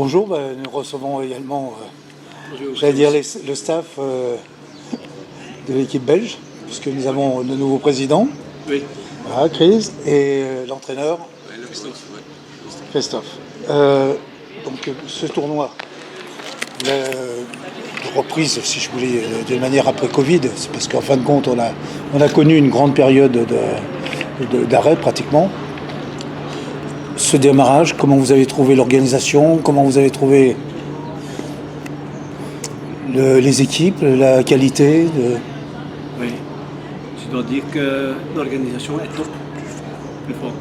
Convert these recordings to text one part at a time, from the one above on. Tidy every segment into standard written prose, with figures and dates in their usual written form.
Bonjour, nous recevons également, Bonjour, j'allais dire, le staff de l'équipe belge, puisque nous avons le nouveau président, Oui, voilà, Chris, et l'entraîneur, ouais, le Christophe, ouais. Christophe. Donc ce tournoi, la reprise, si je voulais, d'une manière après Covid, c'est parce qu'en fin de compte, on a connu une grande période d'arrêt pratiquement. Ce démarrage, comment vous avez trouvé l'organisation, comment vous avez trouvé les équipes, la qualité Oui, je dois dire que l'organisation est top. Plus fort.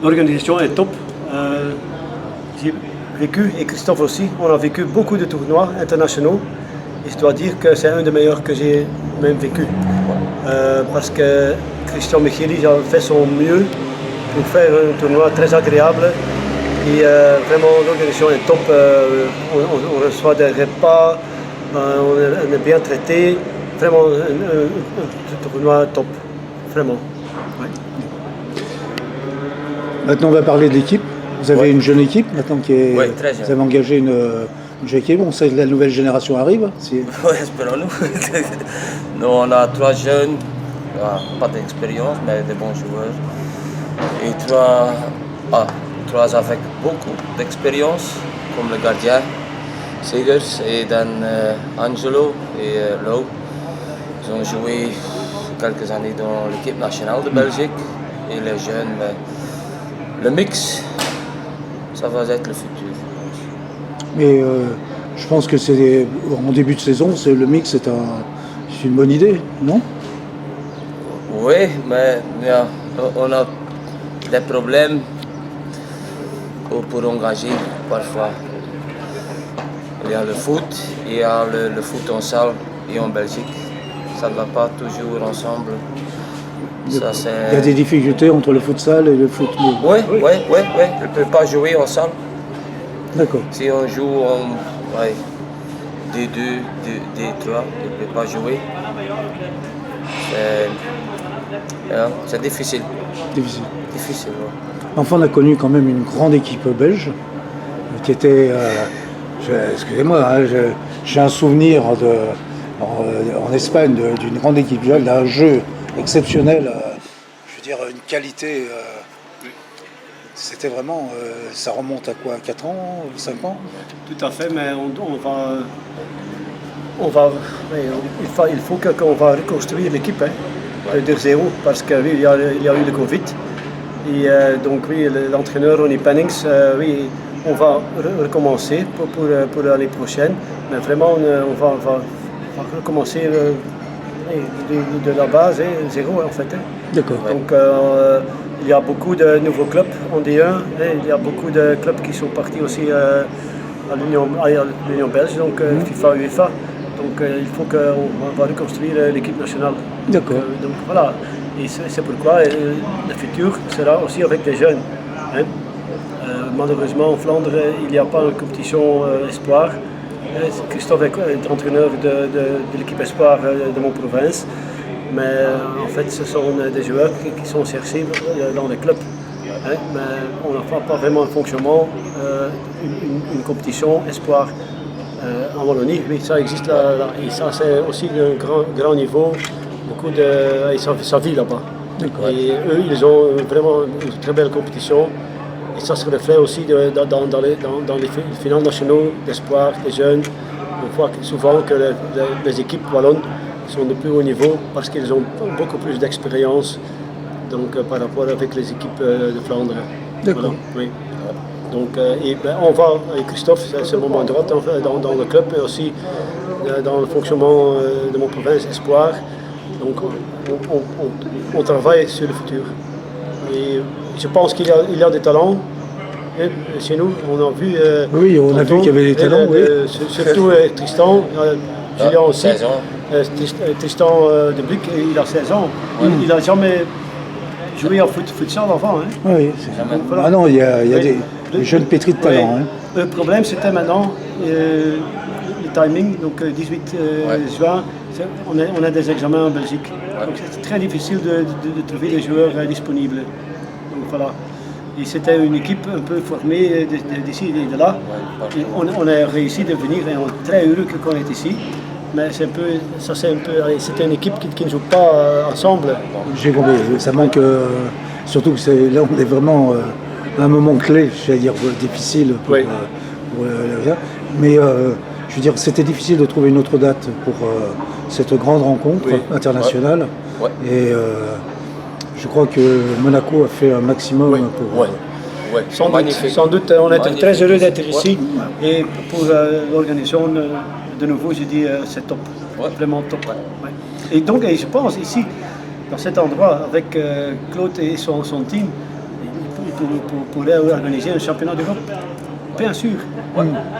L'organisation est top. J'ai vécu, et Christophe aussi, on a vécu beaucoup de tournois internationaux. Et je dois dire que c'est un des meilleurs que j'ai même vécu. Parce que Christian Micheli a fait son mieux pour faire un tournoi très agréable. Et vraiment, l'organisation est top. On reçoit des repas, on est bien traité. Vraiment, un tournoi top. Vraiment. Ouais. Maintenant, on va parler de l'équipe. Vous avez une jeune équipe maintenant qui est. Ouais, très jeune. Vous avez engagé une jeune équipe. On sait que la nouvelle génération arrive. Oui, espérons-nous. Nous, on a 3 jeunes, pas d'expérience, mais de bons joueurs. Et 3 avec beaucoup d'expérience, comme le gardien, Segers, et dan Angelo et Lo. Ils ont joué quelques années dans l'équipe nationale de Belgique. Et les jeunes, le mix, ça va être le futur. Mais je pense que c'est en début de saison, le mix, c'est une bonne idée, non? Oui, mais on a des problèmes pour engager parfois. Il y a le foot, il y a le foot en salle et en Belgique. Ça ne va pas toujours ensemble. Ça, Il y a des difficultés entre le futsal et le foot. Oui. On ne peut pas jouer en salle. D'accord. Si on joue en D2, D3, on ne peut pas jouer. C'est difficile. Difficile. Difficile, ouais. Enfin, on a connu quand même une grande équipe belge qui était. Excusez-moi, hein, j'ai un souvenir en Espagne d'une grande équipe belge, d'un jeu exceptionnel. Je veux dire, une qualité. C'était vraiment. Ça remonte à quoi? 4 ans? 5 ans? Tout à fait, mais il faut qu'on va reconstruire l'équipe de zéro, parce qu'il oui, il y a eu le Covid. Et donc oui, l'entraîneur Ronnie Pennings, oui, on va recommencer pour l'année prochaine, mais vraiment on va recommencer de la base, zéro en fait. D'accord. Donc il y a beaucoup de nouveaux clubs en D1, il y a beaucoup de clubs qui sont partis aussi à l'Union belge, donc FIFA, UEFA. Donc il faut qu'on va reconstruire l'équipe nationale. D'accord. Donc voilà, et c'est pourquoi le futur sera aussi avec des jeunes. Hein. Malheureusement en Flandre, il n'y a pas une compétition espoir. Christophe est entraîneur de l'équipe espoir de mon province. Mais en fait, ce sont des joueurs qui sont cherchés dans les clubs. Hein, mais on n'a pas vraiment un fonctionnement, une compétition espoir en Wallonie. Oui, ça existe là, et ça c'est aussi un grand niveau. Beaucoup de, ça vit là-bas. Et eux, ils ont vraiment une très belle compétition. Et ça se reflète aussi dans les finales nationaux d'espoir des jeunes. On voit souvent que les équipes wallonnes sont de plus haut niveau parce qu'ils ont beaucoup plus d'expérience par rapport avec les équipes de Flandre. D'accord. Voilà, oui. Donc, on va, avec Christophe, c'est mon main droite dans le club et aussi dans le fonctionnement de mon province Espoir. Donc on travaille sur le futur. Et je pense qu'il y a des talents. Et chez nous, on a vu. Oui, on a vu qu'il y avait des talents. Oui. Surtout Tristan, Julien aussi. 16 ans. Tristan de Bruck, il a 16 ans. Il n'a jamais joué en futsal avant. Hein. Oui, Voilà. Ah non, il y a des jeunes pétris de talent. Oui. Hein. Le problème, c'était maintenant le timing. Donc, 18 juin, on a des examens en Belgique. Donc, c'est très difficile de trouver des joueurs disponibles. Donc, voilà. Et c'était une équipe un peu formée d'ici et de là. Et on a réussi de venir et on est très heureux qu'on est ici. Mais c'est un peu, c'était une équipe qui ne joue pas ensemble. J'ai compris, ça manque, surtout que là on est vraiment à un moment clé, j'allais dire difficile pour, Oui. Mais je veux dire, c'était difficile de trouver une autre date pour cette grande rencontre internationale. Ouais. Et je crois que Monaco a fait un maximum pour... Ouais. Sans doute, on est Magnifique. très heureux d'être ici. Et pour l'organisation, de nouveau, je dis c'est top. Ouais. Vraiment top. Ouais. Et donc, je pense ici, dans cet endroit, avec Claude et son team, il pourrait organiser un championnat d'Europe. Bien sûr.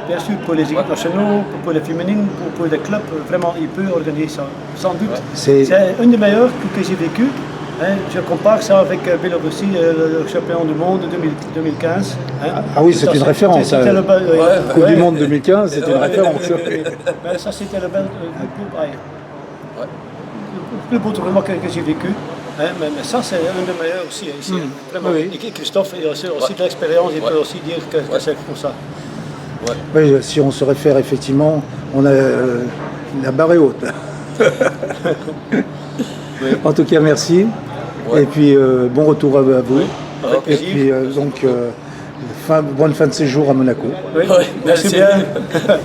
Bien sûr, pour les équipes nationales, pour les féminines, pour les clubs, vraiment, il peut organiser ça. Sans doute. C'est- C'est une des meilleures que j'ai vécues. Hein, je compare ça avec Biélorussie, le champion du monde 2015. Hein. Ah oui, c'est une référence. C'était le bel- Coupe ouais. du Monde 2015, c'était une référence. Mais ça, c'était le plus beau tournoi que j'ai vécu. Hein, mais ça, c'est un des meilleurs aussi. Ici, vraiment. Oui. Et Christophe a aussi de l'expérience, il peut aussi dire que c'est comme ça. Oui, si on se réfère effectivement, on a la barre est haute. En tout cas, merci. Ouais. Et puis, bon retour à vous. Avec Et plaisir. puis, donc, bonne fin de séjour à Monaco. Oui, Ouais, merci merci. bien.